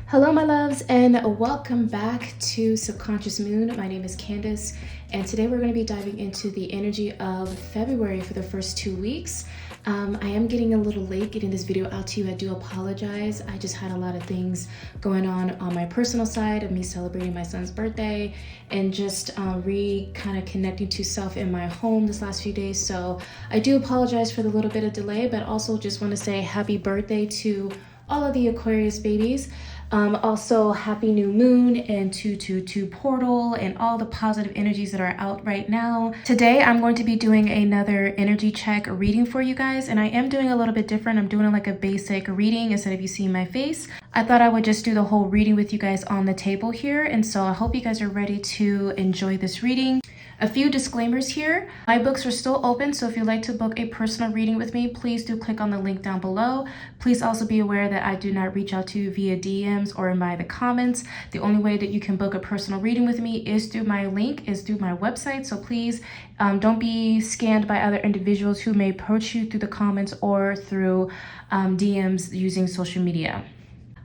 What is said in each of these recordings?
Hello my loves, and welcome back to Subconscious Moon. My name is Kandice, and today we're going to be diving into the energy of February for the first 2 weeks. I am getting a little late getting this video out to you. I do apologize. I just had a lot of things going on my personal side of me celebrating my son's birthday and just kind of connecting to self in my home this last few days. So I do apologize for the little bit of delay, but also just want to say happy birthday to all of the Aquarius babies. Also happy new moon and 222 portal and all the positive energies that are out right now. Today I'm going to be doing another energy check reading for you guys, and I am doing a little bit different. I'm doing like a basic reading instead of you seeing my face. I thought I would just do the whole reading with you guys on the table here, and so I hope you guys are ready to enjoy this reading. A few disclaimers here. My books are still open, so if you'd like to book a personal reading with me, please do click on the link down below. Please also be aware that I do not reach out to you via DMs or in the comments. The only way that you can book a personal reading with me is through my link, is through my website. So please don't be scanned by other individuals who may approach you through the comments or through DMs using social media.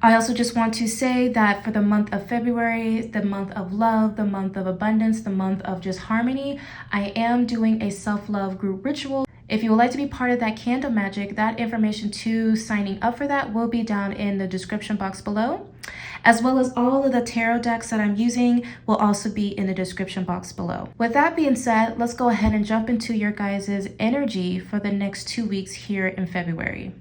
I also just want to say that for the month of February, the month of love, the month of abundance, the month of just harmony, I am doing a self-love group ritual. If you would like to be part of that candle magic, that information to signing up for that will be down in the description box below, as well as all of the tarot decks that I'm using will also be in the description box below. With that being said, let's go ahead and jump into your guys' energy for the next 2 weeks here in February.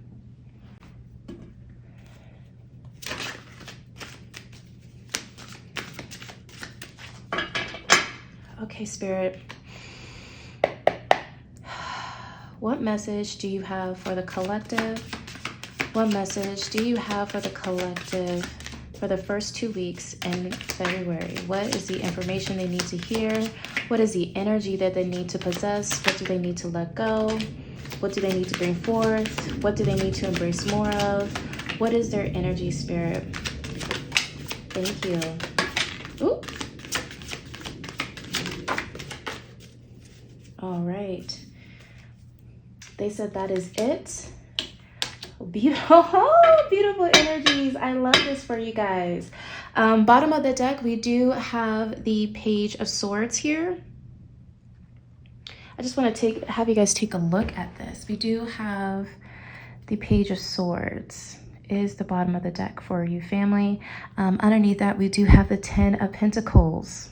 Okay, Spirit, what message do you have for the collective? What message do you have for the collective for the first 2 weeks in February? What is the information they need to hear? What is the energy that they need to possess? What do they need to let go? What do they need to bring forth? What do they need to embrace more of? What is their energy, Spirit? Thank you. Ooh. All right. They said that is it. Beautiful, beautiful energies. I love this for you guys. Bottom of the deck, we do have the Page of Swords here. I just want to have you guys take a look at this. We do have the Page of Swords is the bottom of the deck for you, family. Underneath that, we do have the 10 of Pentacles.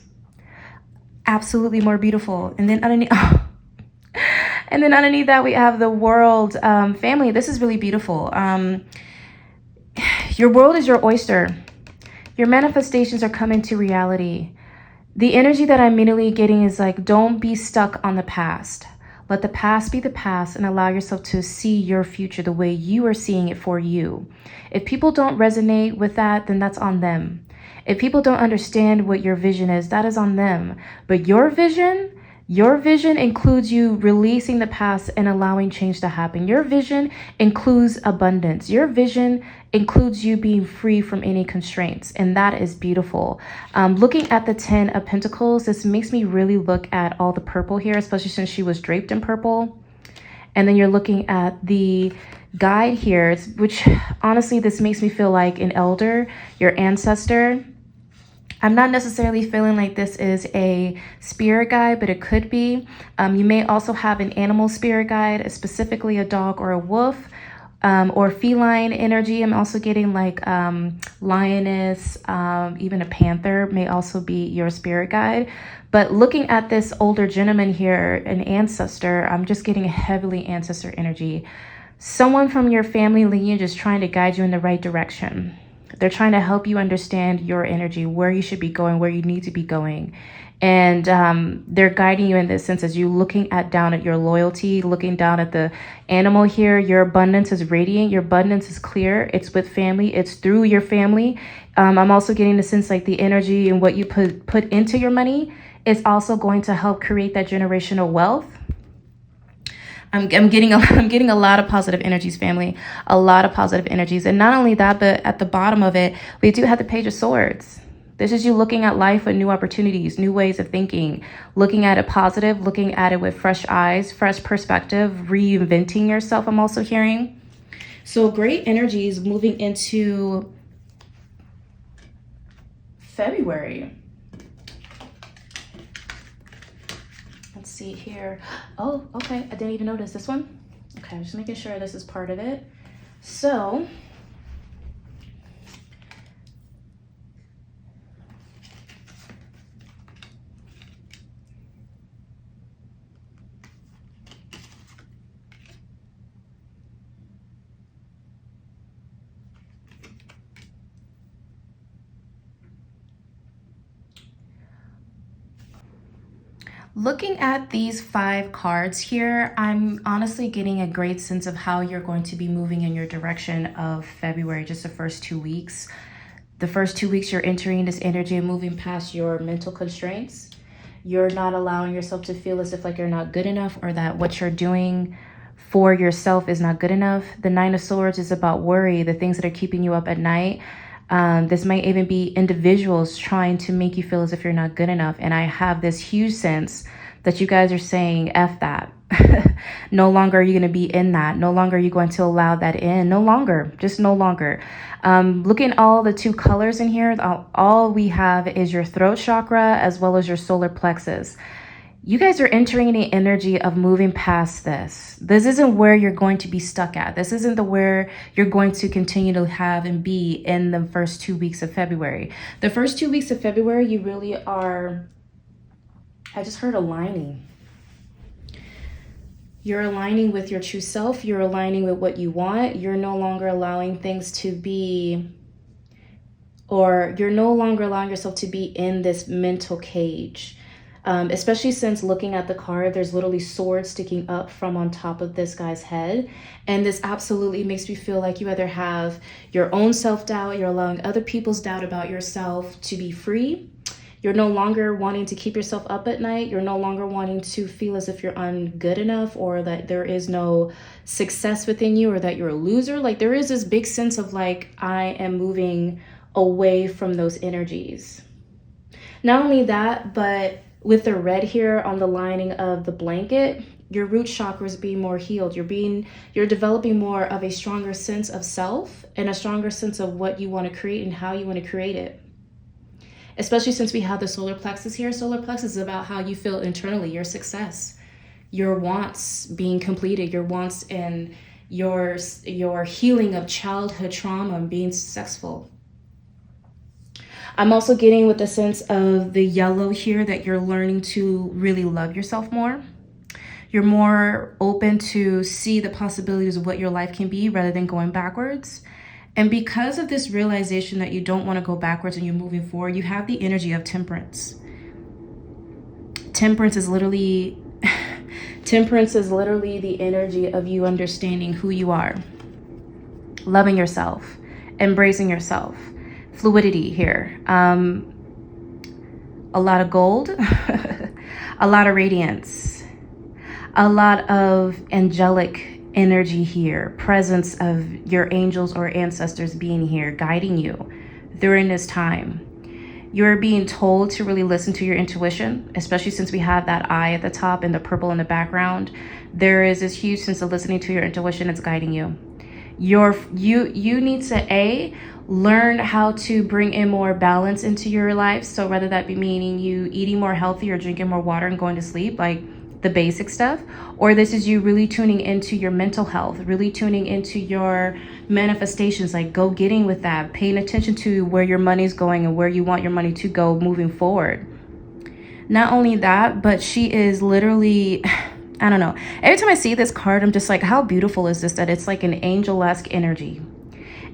Absolutely more beautiful. And then underneath that we have the World. Family, this is really beautiful. Your world is your oyster. Your manifestations are coming to reality. The energy that I'm immediately getting is like, don't be stuck on the past. Let the past be the past and allow yourself to see your future the way you are seeing it for you. If people don't resonate with that, then that's on them. If people don't understand what your vision is, that is on them. But your vision includes you releasing the past and allowing change to happen. Your vision includes abundance. Your vision includes you being free from any constraints. And that is beautiful. Looking at the 10 of Pentacles, this makes me really look at all the purple here, especially since she was draped in purple. And then you're looking at the guide here, which honestly, this makes me feel like an elder, your ancestor. I'm not necessarily feeling like this is a spirit guide, but it could be. You may also have an animal spirit guide, specifically a dog or a wolf, or feline energy. I'm also getting like lioness, even a panther may also be your spirit guide. But looking at this older gentleman here, an ancestor, I'm just getting a heavily ancestor energy. Someone from your family lineage is trying to guide you in the right direction. They're trying to help you understand your energy, where you should be going, where you need to be going. And they're guiding you in this sense as you looking down at your loyalty, looking down at the animal here. Your abundance is radiant. Your abundance is clear. It's with family. It's through your family. I'm also getting the sense like the energy and what you put into your money is also going to help create that generational wealth. I'm getting a lot of positive energies, family, a lot of positive energies. And not only that, but at the bottom of it, we do have the Page of Swords. This is you looking at life with new opportunities, new ways of thinking, looking at it positive, looking at it with fresh eyes, fresh perspective, reinventing yourself. I'm also hearing. So great energies moving into February. Let's see here. Oh, okay. I didn't even notice this one. Okay, I'm just making sure this is part of it. So, looking at these 5 cards here, I'm honestly getting a great sense of how you're going to be moving in your direction of February, just the first 2 weeks. The first 2 weeks, you're entering this energy and moving past your mental constraints. You're not allowing yourself to feel as if like you're not good enough, or that what you're doing for yourself is not good enough. The 9 of Swords is about worry, the things that are keeping you up at night. This might even be individuals trying to make you feel as if you're not good enough. And I have this huge sense that you guys are saying, F that. No longer are you going to be in that. No longer are you going to allow that in. No longer, just no longer. Looking at all the 2 colors in here, all we have is your throat chakra as well as your solar plexus. You guys are entering the energy of moving past this. This isn't where you're going to be stuck at. This isn't the where you're going to continue to have and be in the first 2 weeks of February. The first 2 weeks of February, you really are, I just heard aligning. You're aligning with your true self. You're aligning with what you want. You're no longer allowing things to be, or you're no longer allowing yourself to be in this mental cage. Especially since looking at the card, there's literally swords sticking up from on top of this guy's head. And this absolutely makes me feel like you either have your own self-doubt, you're allowing other people's doubt about yourself to be free. You're no longer wanting to keep yourself up at night. You're no longer wanting to feel as if you're ungood enough, or that there is no success within you, or that you're a loser. Like, there is this big sense of like, I am moving away from those energies. Not only that, but with the red here on the lining of the blanket, your root chakra is being more healed. You're developing more of a stronger sense of self and a stronger sense of what you want to create and how you want to create it. Especially since we have the solar plexus here. Solar plexus is about how you feel internally, your success, your wants being completed, your wants and your healing of childhood trauma and being successful. I'm also getting with the sense of the yellow here that you're learning to really love yourself more. You're more open to see the possibilities of what your life can be rather than going backwards. And because of this realization that you don't want to go backwards and you're moving forward, you have the energy of temperance. Temperance is literally the energy of you understanding who you are, loving yourself, embracing yourself. Fluidity here. A lot of gold, a lot of radiance, a lot of angelic energy here, presence of your angels or ancestors being here, guiding you during this time. You're being told to really listen to your intuition, especially since we have that eye at the top and the purple in the background. There is this huge sense of listening to your intuition. It's guiding you. You need to learn how to bring in more balance into your life. So whether that be meaning you eating more healthy or drinking more water and going to sleep, like the basic stuff, or this is you really tuning into your mental health, really tuning into your manifestations, like go getting with that, paying attention to where your money's going and where you want your money to go moving forward. Not only that, but she is literally, I don't know. Every time I see this card, I'm just like, how beautiful is this? That it's like an angel-esque energy.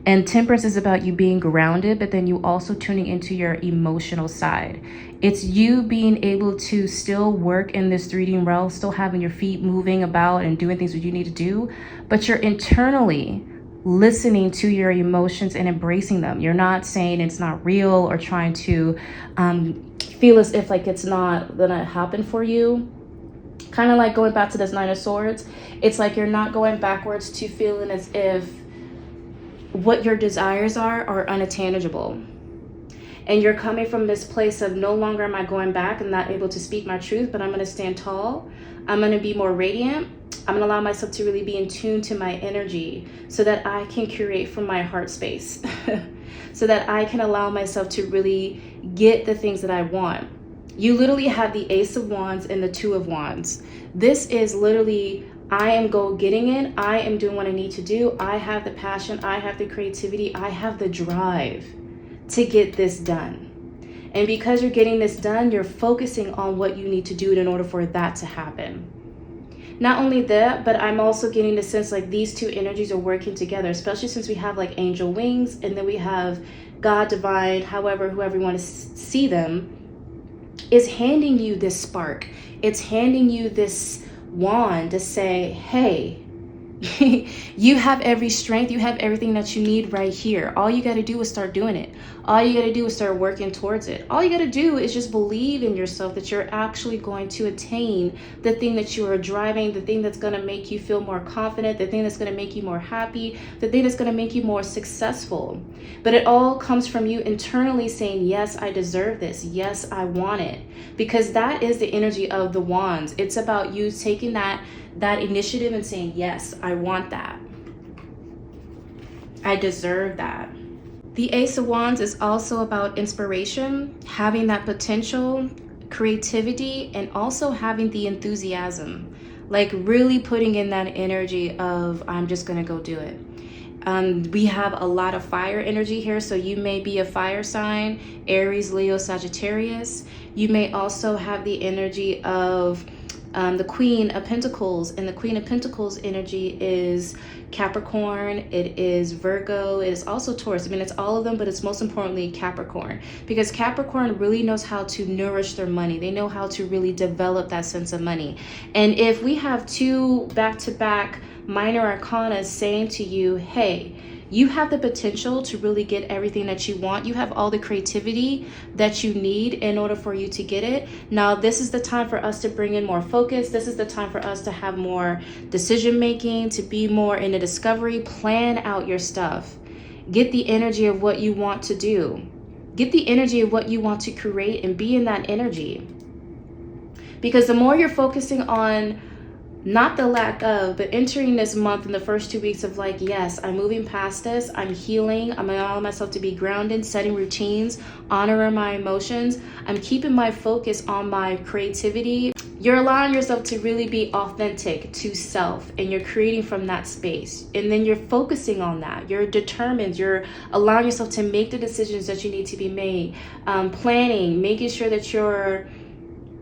And temperance is about you being grounded, but then you also tuning into your emotional side. It's you being able to still work in this 3D realm, still having your feet moving about and doing things that you need to do, but you're internally listening to your emotions and embracing them. You're not saying it's not real or trying to feel as if like it's not gonna happen for you. Kind of like going back to this 9 of Swords. It's like you're not going backwards to feeling as if what your desires are unattainable. And you're coming from this place of no longer am I going back and not able to speak my truth, but I'm going to stand tall. I'm going to be more radiant. I'm going to allow myself to really be in tune to my energy so that I can create from my heart space. so that I can allow myself to really get the things that I want. You literally have the Ace of Wands and the Two of Wands. This is literally, I am getting it. I am doing what I need to do. I have the passion. I have the creativity. I have the drive to get this done. And because you're getting this done, you're focusing on what you need to do in order for that to happen. Not only that, but I'm also getting the sense like these two energies are working together, especially since we have like angel wings, and then we have God, divine, whoever you want to see them, is handing you this spark. It's handing you this wand to say, hey, you have every strength, you have everything that you need right here. All you got to do is start doing it. All you got to do is start working towards it. All you got to do is just believe in yourself that you're actually going to attain the thing that you are driving, the thing that's going to make you feel more confident, the thing that's going to make you more happy, the thing that's going to make you more successful. But it all comes from you internally saying, yes, I deserve this. Yes, I want it. Because that is the energy of the wands. It's about you taking that initiative and saying, yes, I want that. I deserve that. The Ace of Wands is also about inspiration, having that potential, creativity, and also having the enthusiasm. Like really putting in that energy of, I'm just gonna go do it. We have a lot of fire energy here, so you may be a fire sign, Aries, Leo, Sagittarius. You may also have the energy of the Queen of Pentacles, and the Queen of Pentacles energy is Capricorn, it is Virgo, it is also Taurus. I mean, it's all of them, but it's most importantly Capricorn, because Capricorn really knows how to nourish their money. They know how to really develop that sense of money. And if we have two back-to-back minor arcana saying to you, hey, you have the potential to really get everything that you want. You have all the creativity that you need in order for you to get it. Now, this is the time for us to bring in more focus. This is the time for us to have more decision making, to be more in a discovery. Plan out your stuff. Get the energy of what you want to do. Get the energy of what you want to create and be in that energy. Because the more you're focusing on not the lack of, but entering this month in the first 2 weeks of like, yes, I'm moving past this, I'm healing, I'm allowing myself to be grounded, setting routines, honoring my emotions, I'm keeping my focus on my creativity. You're allowing yourself to really be authentic to self, and you're creating from that space. And then you're focusing on that. You're determined. You're allowing yourself to make the decisions that you need to be made. Planning, making sure that you're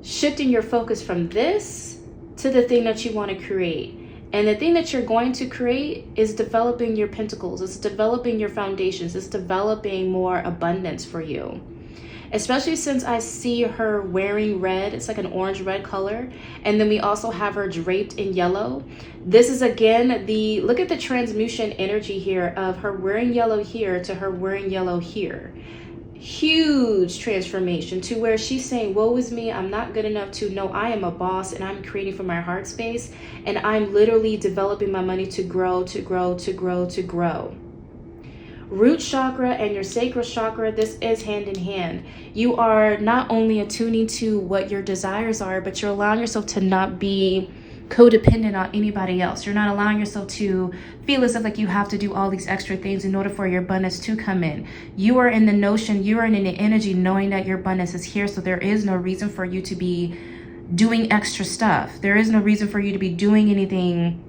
shifting your focus from this to the thing that you want to create. And the thing that you're going to create is developing your pentacles. It's developing your foundations. It's developing more abundance for you. Especially since I see her wearing red. It's like an orange-red color. And then we also have her draped in yellow. This is again look at the transmutation energy here of her wearing yellow here to her wearing yellow here. Huge transformation to where she's saying, woe is me, I'm not good enough to know I am a boss, and I'm creating from my heart space, and I'm literally developing my money to grow, to grow, to grow, to grow. Root chakra and your sacral chakra, this is hand in hand. You are not only attuning to what your desires are, but you're allowing yourself to not be codependent on anybody else. You're not allowing yourself to feel as if like you have to do all these extra things in order for your abundance to come in. You are in the notion, you are in the energy knowing that your abundance is here, so there is no reason for you to be doing extra stuff. There is no reason for you to be doing anything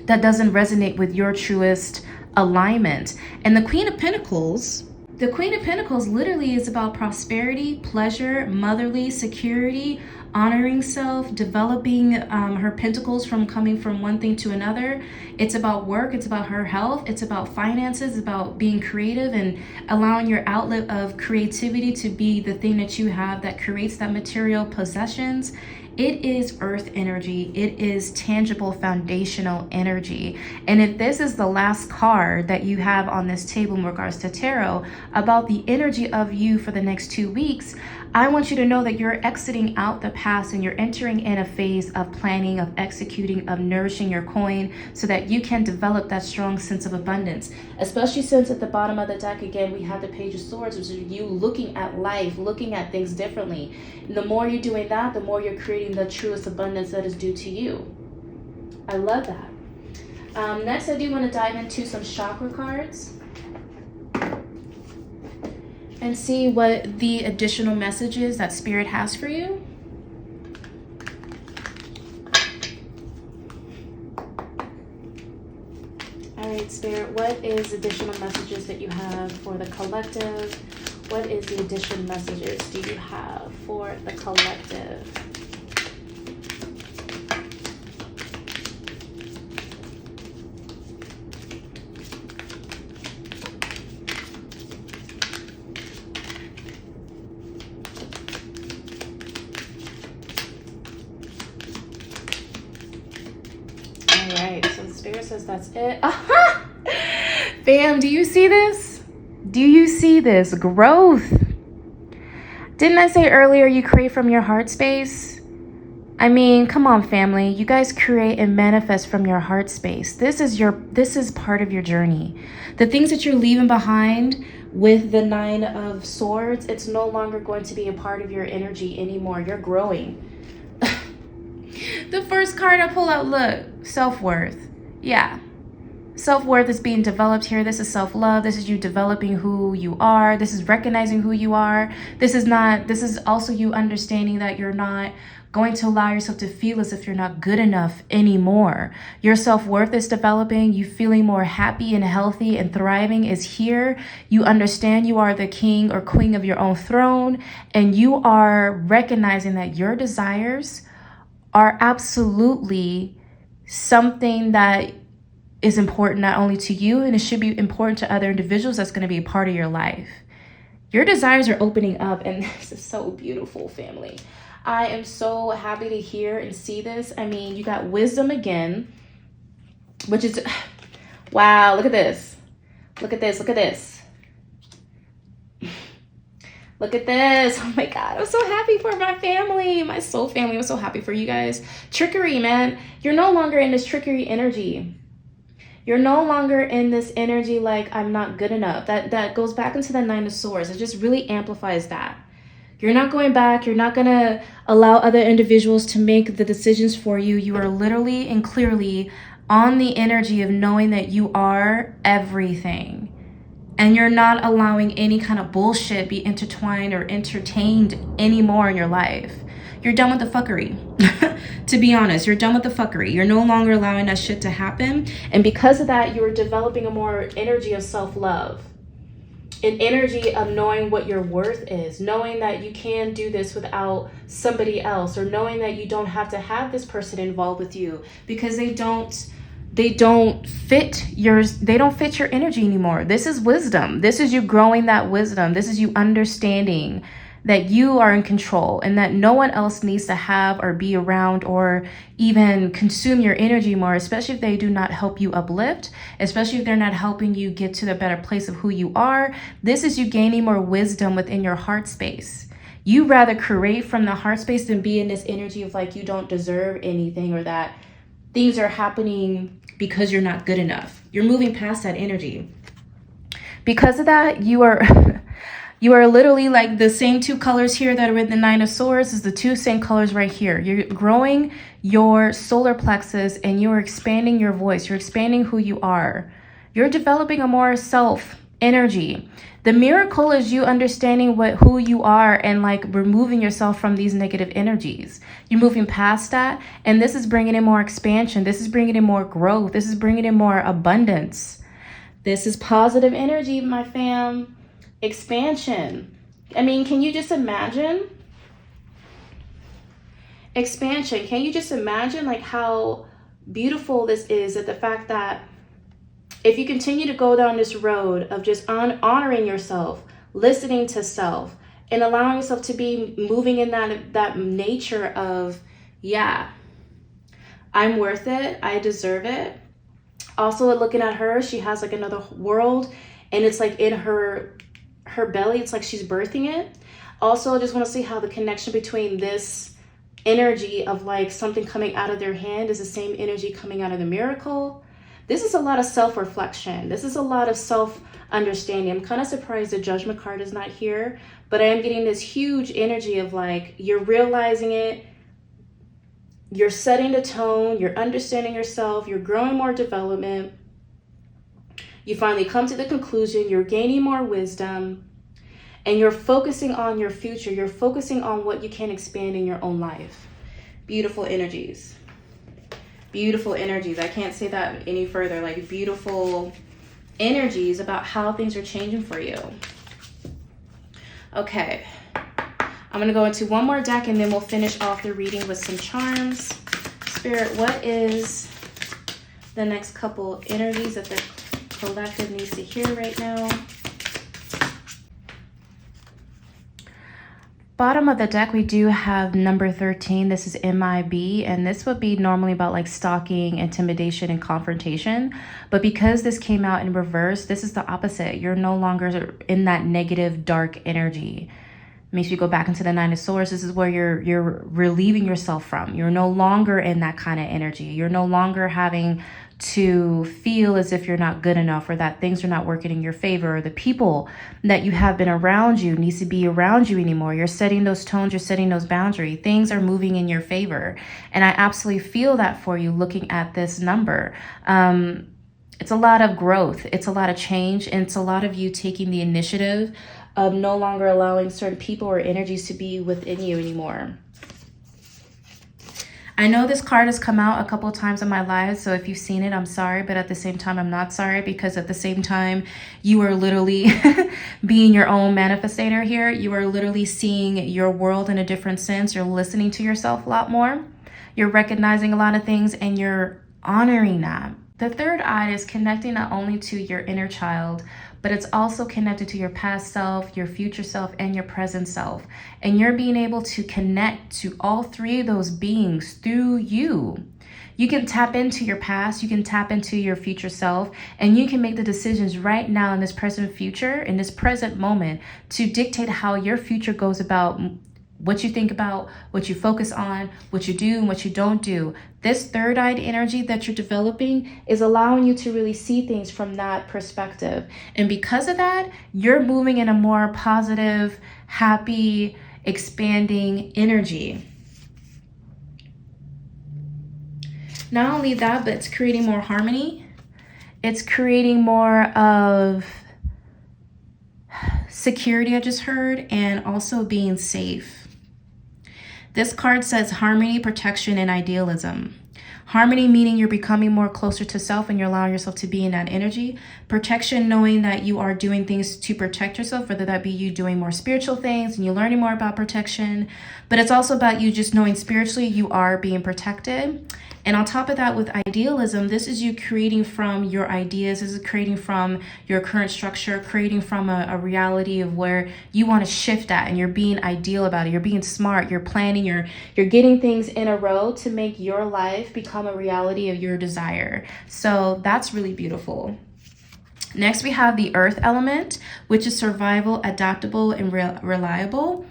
that doesn't resonate with your truest alignment. And the Queen of Pentacles literally is about prosperity, pleasure, motherly, security, honoring self, developing her pentacles from coming from one thing to another. It's about work, it's about her health, it's about finances, it's about being creative and allowing your outlet of creativity to be the thing that you have that creates that material possessions. It is earth energy. It is tangible, foundational energy. And if this is the last card that you have on this table in regards to tarot about the energy of you for the next 2 weeks, I want you to know that you're exiting out the past and you're entering in a phase of planning, of executing, of nourishing your coin so that you can develop that strong sense of abundance. Especially since at the bottom of the deck, again, we have the Page of Swords, which is you looking at life, looking at things differently. And the more you're doing that, the more you're creating the truest abundance that is due to you. I love that. Next, I do want to dive into some chakra cards. and see what the additional messages that Spirit has for you. All right, Spirit, what is additional messages that you have for the collective? What is the additional messages do you have for the collective? Spirit says that's it. Aha! Fam, do you see this? Do you see this? Growth. Didn't I say earlier you create from your heart space? I mean, come on, family. You guys create and manifest from your heart space. This is part of your journey. The things that you're leaving behind with the 9 of Swords, it's no longer going to be a part of your energy anymore. You're growing. The first card I pull out, look, self-worth. Yeah. Self-worth is being developed here. This is self-love. This is you developing who you are. This is recognizing who you are. This is also you understanding that you're not going to allow yourself to feel as if you're not good enough anymore. Your self-worth is developing. You feeling more happy and healthy and thriving is here. You understand you are the king or queen of your own throne, and you are recognizing that your desires are absolutely something that is important not only to you, and it should be important to other individuals that's going to be a part of your life. Your desires are opening up, and this is so beautiful, family. I am so happy to hear and see this. I mean, you got wisdom again, which is, wow, look at this. Look at this, look at this. Look at this. Oh my God. I'm so happy for my family, my soul family. I'm so happy for you guys. Trickery, man. You're no longer in this trickery energy. You're no longer in this energy like I'm not good enough. That goes back into the 9 of Swords. It just really amplifies that. You're not going back. You're not going to allow other individuals to make the decisions for you. You are literally and clearly on the energy of knowing that you are everything. And you're not allowing any kind of bullshit be intertwined or entertained anymore in your life. You're done with the fuckery. To be honest, you're done with the fuckery. You're no longer allowing that shit to happen. And because of that, you're developing a more energy of self-love. An energy of knowing what your worth is. Knowing that you can do this without somebody else. Or knowing that you don't have to have this person involved with you. Because they don't fit your energy anymore. This is wisdom. This is you growing that wisdom. This is you understanding that you are in control and that no one else needs to have or be around or even consume your energy more, especially if they do not help you uplift, especially if they're not helping you get to the better place of who you are. This is you gaining more wisdom within your heart space. You rather create from the heart space than be in this energy of like you don't deserve anything or that things are happening because you're not good enough. You're moving past that energy. Because of that, you are literally like the same 2 colors here that are in the 9 of Swords is the 2 same colors right here. You're growing your solar plexus and you're expanding your voice. You're expanding who you are. You're developing a more self energy. The miracle is you understanding who you are and like removing yourself from these negative energies. You're moving past that. And this is bringing in more expansion. This is bringing in more growth. This is bringing in more abundance. This is positive energy, my fam. Expansion. I mean, can you just imagine? Expansion. Can you just imagine like how beautiful this is, that the fact that if you continue to go down this road of just honoring yourself, listening to self, and allowing yourself to be moving in that nature of, yeah, I'm worth it, I deserve it. Also, looking at her, she has like another world, and it's like in her belly, it's like she's birthing it. Also, I just want to see how the connection between this energy of like something coming out of their hand is the same energy coming out of the miracle. This is a lot of self-reflection. This is a lot of self-understanding. I'm kind of surprised the Judgment card is not here, but I am getting this huge energy of like, you're realizing it, you're setting the tone, you're understanding yourself, you're growing more development. You finally come to the conclusion, you're gaining more wisdom. And you're focusing on your future. You're focusing on what you can expand in your own life. Beautiful energies. Beautiful energies. I can't say that any further. Like beautiful energies about how things are changing for you. Okay. I'm going to go into one more deck and then we'll finish off the reading with some charms. Spirit, what is the next couple energies that the collective needs to hear right now? Bottom of the deck, we do have number 13. This is MIB, and this would be normally about like stalking, intimidation, and confrontation. But because this came out in reverse, this is the opposite. You're no longer in that negative, dark energy. Makes you go back into the Nine of Swords. This is where you're relieving yourself from. You're no longer in that kind of energy. You're no longer having to feel as if you're not good enough or that things are not working in your favor, or the people that you have been around you needs to be around you anymore. You're setting those tones, you're setting those boundaries. Things are moving in your favor. And I absolutely feel that for you looking at this number. It's a lot of growth. It's a lot of change. And it's a lot of you taking the initiative of no longer allowing certain people or energies to be within you anymore. I know this card has come out a couple of times in my life, so if you've seen it, I'm sorry, but at the same time, I'm not sorry, because at the same time, you are literally being your own manifestator here. You are literally seeing your world in a different sense. You're listening to yourself a lot more. You're recognizing a lot of things, and you're honoring that. The third eye is connecting not only to your inner child, but it's also connected to your past self, your future self, and your present self. And you're being able to connect to all three of those beings through you. You can tap into your past, you can tap into your future self, and you can make the decisions right now in this present future, in this present moment, to dictate how your future goes about, what you think about, what you focus on, what you do and what you don't do. This third-eyed energy that you're developing is allowing you to really see things from that perspective. And because of that, you're moving in a more positive, happy, expanding energy. Not only that, but it's creating more harmony. It's creating more of security, I just heard, and also being safe. This card says harmony, protection, and idealism. Harmony meaning you're becoming more closer to self and you're allowing yourself to be in that energy. Protection, knowing that you are doing things to protect yourself, whether that be you doing more spiritual things and you're learning more about protection. But it's also about you just knowing spiritually you are being protected. And on top of that, with idealism, this is you creating from your ideas. This is creating from your current structure, creating from a reality of where you want to shift at, and you're being ideal about it. You're being smart, you're planning, you're getting things in a row to make your life become a reality of your desire. So that's really beautiful. Next, we have the earth element, which is survival, adaptable, and reliable.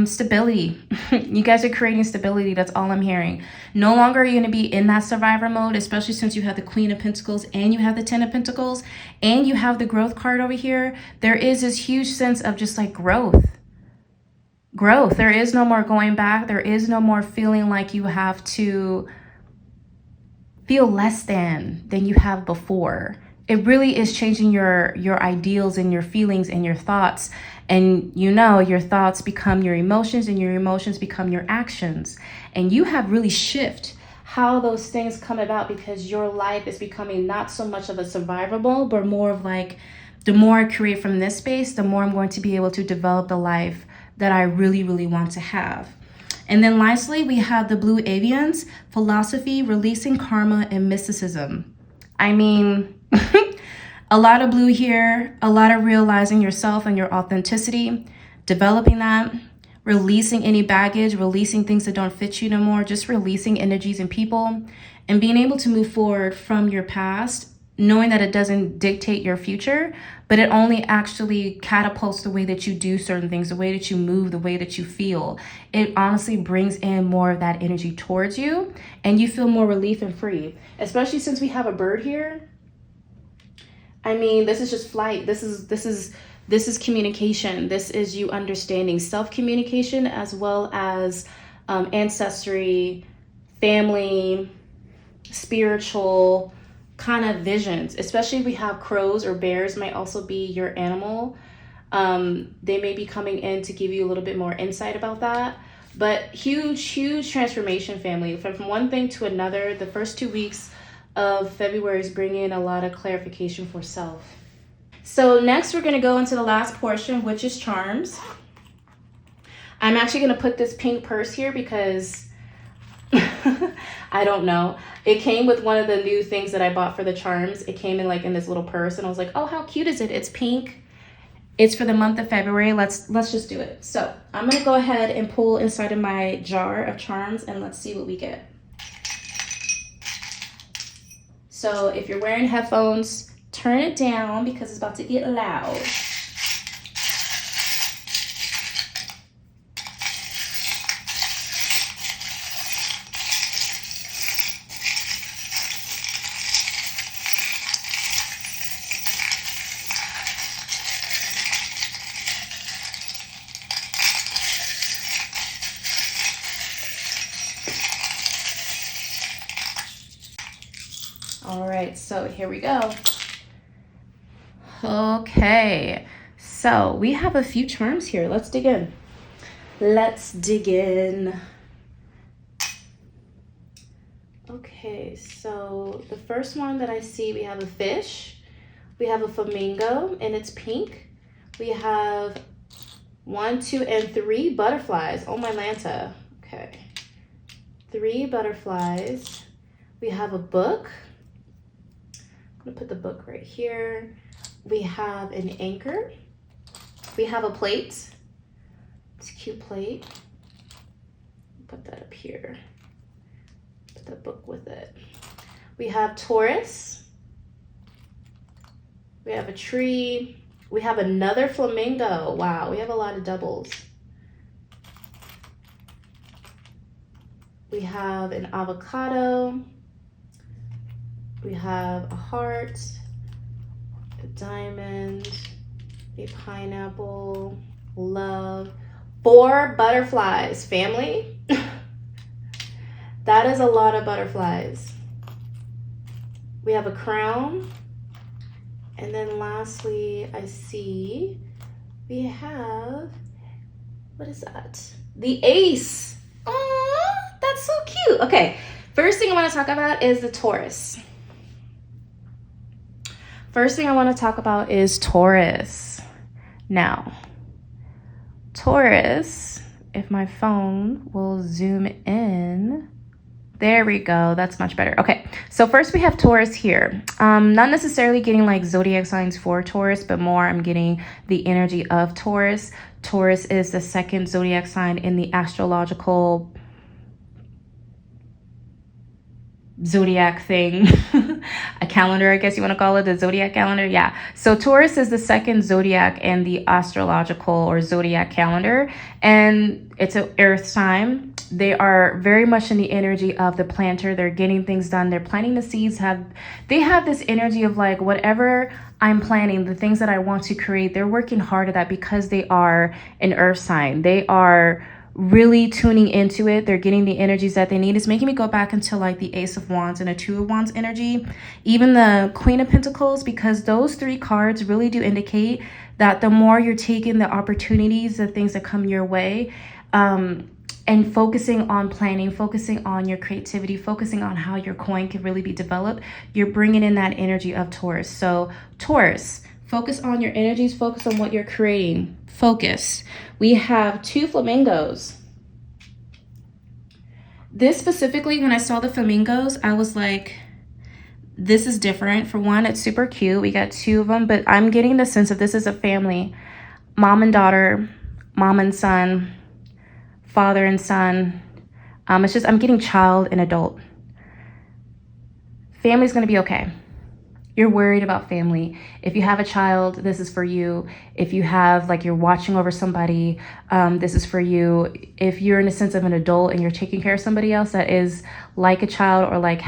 Stability. You guys are creating stability. That's all I'm hearing. No longer are you going to be in that survivor mode, especially since you have the Queen of Pentacles and you have the Ten of Pentacles and you have the growth card over here. There is this huge sense of just like growth. There is no more going back. There is no more feeling like you have to feel less than you have before. It really is changing your ideals and your feelings and your thoughts. And you know, your thoughts become your emotions and your emotions become your actions. And you have really shifted how those things come about, because your life is becoming not so much of a survival mode, but more of like, the more I create from this space, the more I'm going to be able to develop the life that I really, really want to have. And then lastly, we have the blue avians, philosophy, releasing karma, and mysticism. I mean, a lot of blue here, a lot of realizing yourself and your authenticity, developing that, releasing any baggage, releasing things that don't fit you no more, just releasing energies and people, and being able to move forward from your past, knowing that it doesn't dictate your future, but it only actually catapults the way that you do certain things, the way that you move, the way that you feel. It honestly brings in more of that energy towards you, and you feel more relief and free, especially since we have a bird here. I mean, this is just flight. This is communication. This is you understanding self-communication as well as ancestry, family, spiritual kind of visions. Especially if we have crows or bears, might also be your animal They may be coming in to give you a little bit more insight about that. But huge transformation, family. From one thing to another, the first 2 weeks of February is bringing a lot of clarification for self. So next we're going to go into the last portion, which is charms. I'm actually going to put this pink purse here because I don't know. It came with one of the new things that I bought for the charms. It came in like in this little purse and I was like, oh, how cute is it? It's pink. It's for the month of February. Let's just do it. So I'm going to go ahead and pull inside of my jar of charms and let's see what we get. So if you're wearing headphones, turn it down because it's about to get loud. All right, so here we go. Okay, so we have a few charms here. Let's dig in. Let's dig in. Okay, so the first one that I see, we have a fish. We have a flamingo, and it's pink. We have 1, 2, and 3 butterflies. Oh, my Lanta. Okay. 3 butterflies. We have a book. I'm gonna put the book right here. We have an anchor. We have a plate. It's a cute plate. Put that up here. Put the book with it. We have Taurus. We have a tree. We have another flamingo. Wow, we have a lot of doubles. We have an avocado. We have a heart, a diamond, a pineapple, love, 4 butterflies, family. That is a lot of butterflies. We have a crown. And then lastly, I see we have, what is that? The ace. Aww, that's so cute. Okay, first thing I want to talk about is the Taurus. First thing I want to talk about is Taurus. Now, Taurus, if my phone will zoom in, there we go. That's much better. Okay, so first we have Taurus here. Not necessarily getting like zodiac signs for Taurus, but more I'm getting the energy of Taurus. Taurus is the 2nd zodiac sign in the astrological zodiac thing. A calendar, I guess you want to call it, the zodiac calendar. Yeah, so Taurus is the 2nd zodiac in the astrological or zodiac calendar, and it's an earth sign. They are very much in the energy of the planter. They're getting things done. They're planting the seeds. They have this energy of like, whatever I'm planning, the things that I want to create, they're working hard at that because they are an earth sign. They are really tuning into it. They're getting the energies that they need. It's making me go back into like the Ace of Wands and a 2 of Wands energy, even the Queen of Pentacles, because those 3 cards really do indicate that the more you're taking the opportunities, the things that come your way, and focusing on planning, focusing on your creativity, focusing on how your coin can really be developed, you're bringing in that energy of Taurus. So Taurus, focus on your energies, focus on what you're creating. Focus. We have 2 flamingos. This specifically, when I saw the flamingos, I was like, this is different. For one, it's super cute. We got 2 of them, but I'm getting the sense of this is a family. Mom and daughter, mom and son, father and son. It's just, I'm getting child and adult. Family's going to be okay. You're worried about family. If you have a child, this is for you. If you have, like, you're watching over somebody, this is for you. If you're in a sense of an adult and you're taking care of somebody else that is like a child or like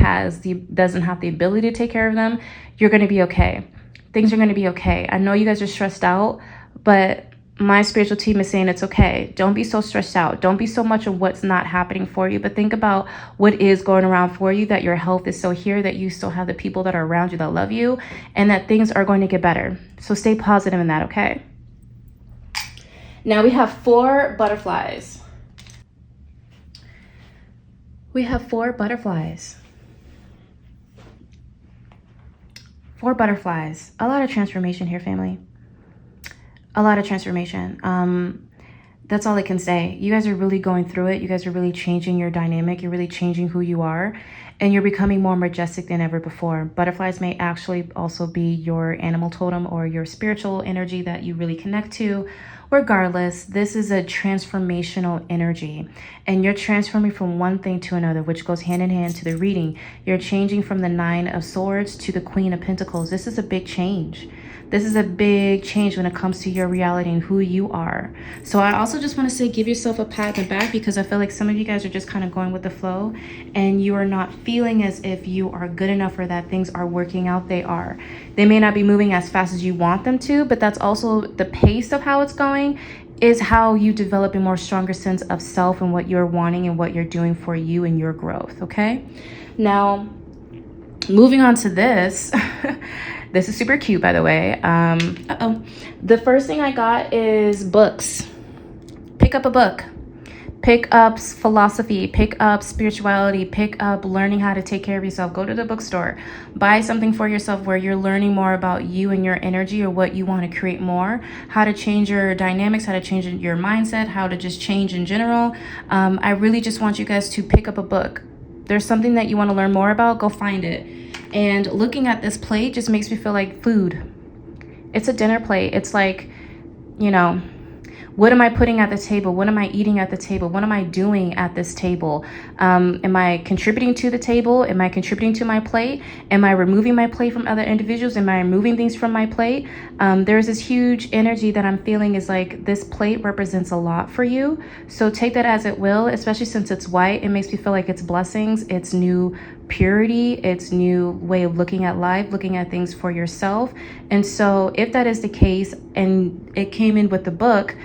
doesn't have the ability to take care of them, you're going to be okay. Things are going to be okay. I know you guys are stressed out, but my spiritual team is saying it's okay. Don't be so stressed out. Don't be so much of what's not happening for you, but think about what is going around for you, that your health is still here, that you still have the people that are around you that love you, and that things are going to get better. So stay positive in that, okay? Now we have 4 butterflies. We have 4 butterflies. 4 butterflies. A lot of transformation here, family. A lot of transformation. That's all I can say. You guys are really going through it. You guys are really changing your dynamic. You're really changing who you are. And you're becoming more majestic than ever before. Butterflies may actually also be your animal totem or your spiritual energy that you really connect to. Regardless, this is a transformational energy. And you're transforming from one thing to another, which goes hand in hand to the reading. You're changing from the 9 of Swords to the Queen of Pentacles. This is a big change. This is a big change when it comes to your reality and who you are. So I also just want to say, give yourself a pat on the back, because I feel like some of you guys are just kind of going with the flow and you are not feeling as if you are good enough or that things are working out. They are. They may not be moving as fast as you want them to, but that's also the pace of how it's going is how you develop a more stronger sense of self and what you're wanting and what you're doing for you and your growth. Okay. Now, moving on to this. This is super cute, by the way. The first thing I got is books. Pick up a book. Pick up philosophy. Pick up spirituality. Pick up learning how to take care of yourself. Go to the bookstore. Buy something for yourself where you're learning more about you and your energy or what you want to create more. How to change your dynamics. How to change your mindset. How to just change in general. I really just want you guys to pick up a book. There's something that you want to learn more about. Go find it. And looking at this plate just makes me feel like food. It's a dinner plate. It's like, you know, what am I putting at the table? What am I eating at the table? What am I doing at this table? Am I contributing to the table? Am I contributing to my plate? Am I removing my plate from other individuals? Am I removing things from my plate? There's this huge energy that I'm feeling is like this plate represents a lot for you. So take that as it will, especially since it's white. It makes me feel like it's blessings. It's new purity. It's new way of looking at life, looking at things for yourself. And so if that is the case and it came in with the book,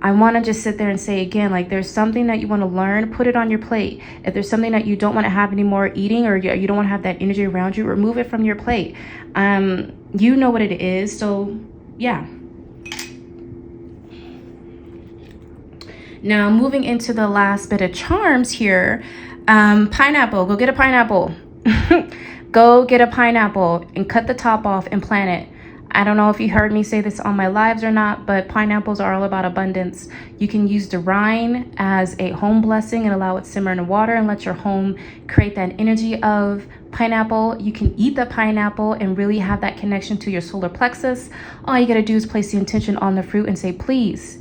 I want to just sit there and say again, like there's something that you want to learn, put it on your plate. If there's something that you don't want to have anymore eating or you don't want to have that energy around you, remove it from your plate. You know what it is. So yeah. Now moving into the last bit of charms here. Pineapple, go get a pineapple. Go get a pineapple and cut the top off and plant it. I don't know if you heard me say this on my lives or not, but pineapples are all about abundance. You can use the rind as a home blessing and allow it simmer in the water and let your home create that energy of pineapple. You can eat the pineapple and really have that connection to your solar plexus. All you got to do is place the intention on the fruit and say, please,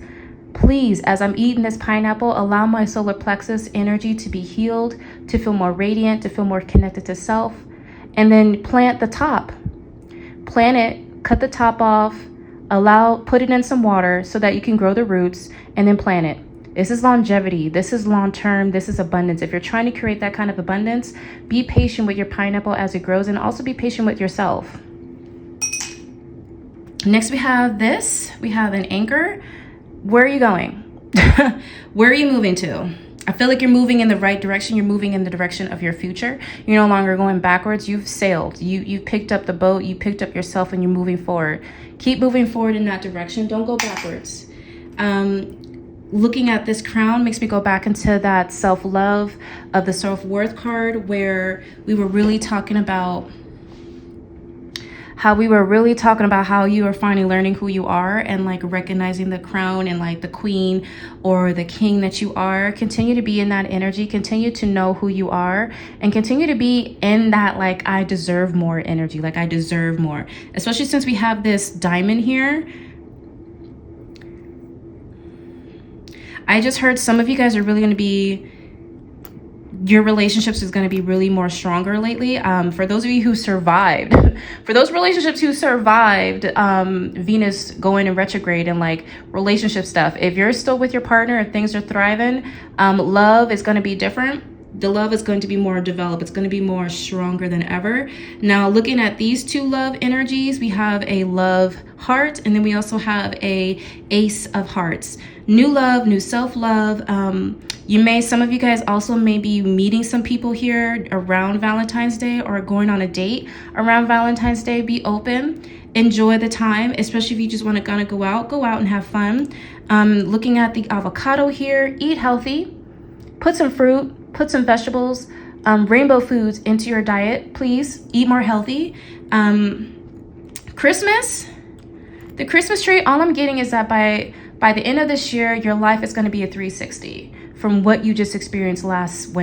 as I'm eating this pineapple, allow my solar plexus energy to be healed, to feel more radiant, to feel more connected to self. And then plant the top. Plant it. Cut the top off, put it in some water so that you can grow the roots and then plant it. This is longevity. This is long term. This is abundance. If you're trying to create that kind of abundance, be patient with your pineapple as it grows and also be patient with yourself. Next, we have this. We have an anchor. Where are you going? Where are you moving to? I feel like you're moving in the right direction. You're moving in the direction of your future. You're no longer going backwards. You've sailed. You've picked up the boat. You picked up yourself and you're moving forward. Keep moving forward in that direction. Don't go backwards. Looking at this crown makes me go back into that self-love of the self-worth card where we were really talking about how you are finally learning who you are and like recognizing the crown and like the queen or the king that you are. Continue to be in that energy, continue to know who you are and continue to be in that like I deserve more energy, like I deserve more, especially since we have this diamond here. I just heard some of you guys are really going to be, your relationships is going to be really more stronger lately. For those of you who survived, for those relationships who survived Venus going in retrograde and like relationship stuff, if you're still with your partner and things are thriving, love is going to be different. The love is going to be more developed. It's going to be more stronger than ever. Now, looking at these two love energies, we have a love heart, and then we also have a ace of hearts. New love, new self-love. Some of you guys also may be meeting some people here around Valentine's Day or going on a date around Valentine's Day. Be open. Enjoy the time, especially if you just want to kind of go out and have fun. Looking at the avocado here, eat healthy. Put some fruit, put some vegetables, rainbow foods into your diet. Please eat more healthy. Christmas, the Christmas tree, all I'm getting is that by the end of this year, your life is going to be a 360 from what you just experienced last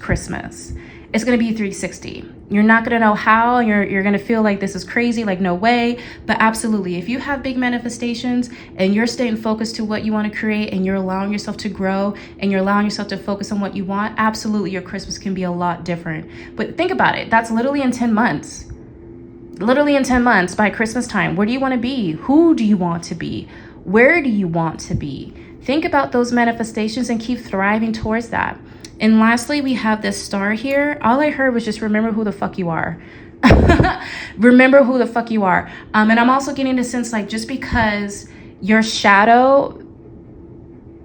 Christmas. It's going to be 360. You're not going to know how. You're going to feel like this is crazy, like no way. But absolutely, if you have big manifestations and you're staying focused to what you want to create and you're allowing yourself to grow and you're allowing yourself to focus on what you want, absolutely your Christmas can be a lot different. But think about it. That's literally in 10 months. Literally in 10 months by Christmas time. Where do you want to be? Who do you want to be? Where do you want to be? Think about those manifestations and keep thriving towards that. And lastly, we have this star here. All I heard was just remember who the fuck you are. Remember who the fuck you are. And I'm also getting the sense like just because your shadow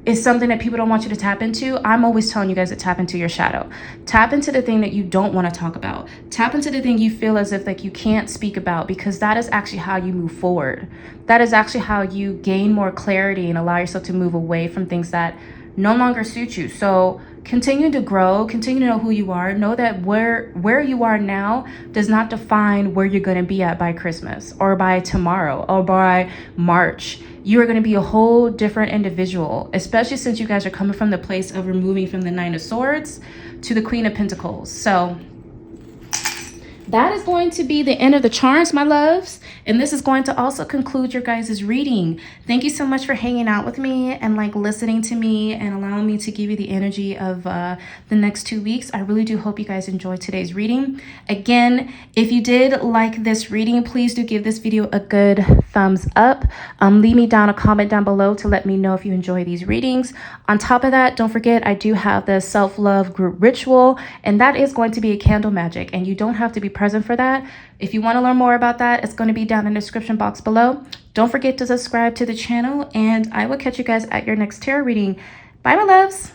is something that people don't want you to tap into, I'm always telling you guys to tap into your shadow. Tap into the thing that you don't want to talk about. Tap into the thing you feel as if like you can't speak about, because that is actually how you move forward. That is actually how you gain more clarity and allow yourself to move away from things that no longer suit you. So continue to grow, continue to know who you are. Know that where you are now does not define where you're going to be at by Christmas or by tomorrow or by March. You are going to be a whole different individual, especially since you guys are coming from the place of removing from the Nine of Swords to the Queen of Pentacles. So that is going to be the end of the charms, my loves. And this is going to also conclude your guys' reading. Thank you so much for hanging out with me and like listening to me and allowing me to give you the energy of the next 2 weeks. I really do hope you guys enjoyed today's reading. Again, if you did like this reading, please do give this video a good thumbs up. Leave me down a comment down below to let me know if you enjoy these readings. On top of that, don't forget, I do have the self-love group ritual, and that is going to be a candle magic, and you don't have to be present for that. If you want to learn more about that, it's going to be down in the description box below. Don't forget to subscribe to the channel, and I will catch you guys at your next tarot reading. Bye, my loves.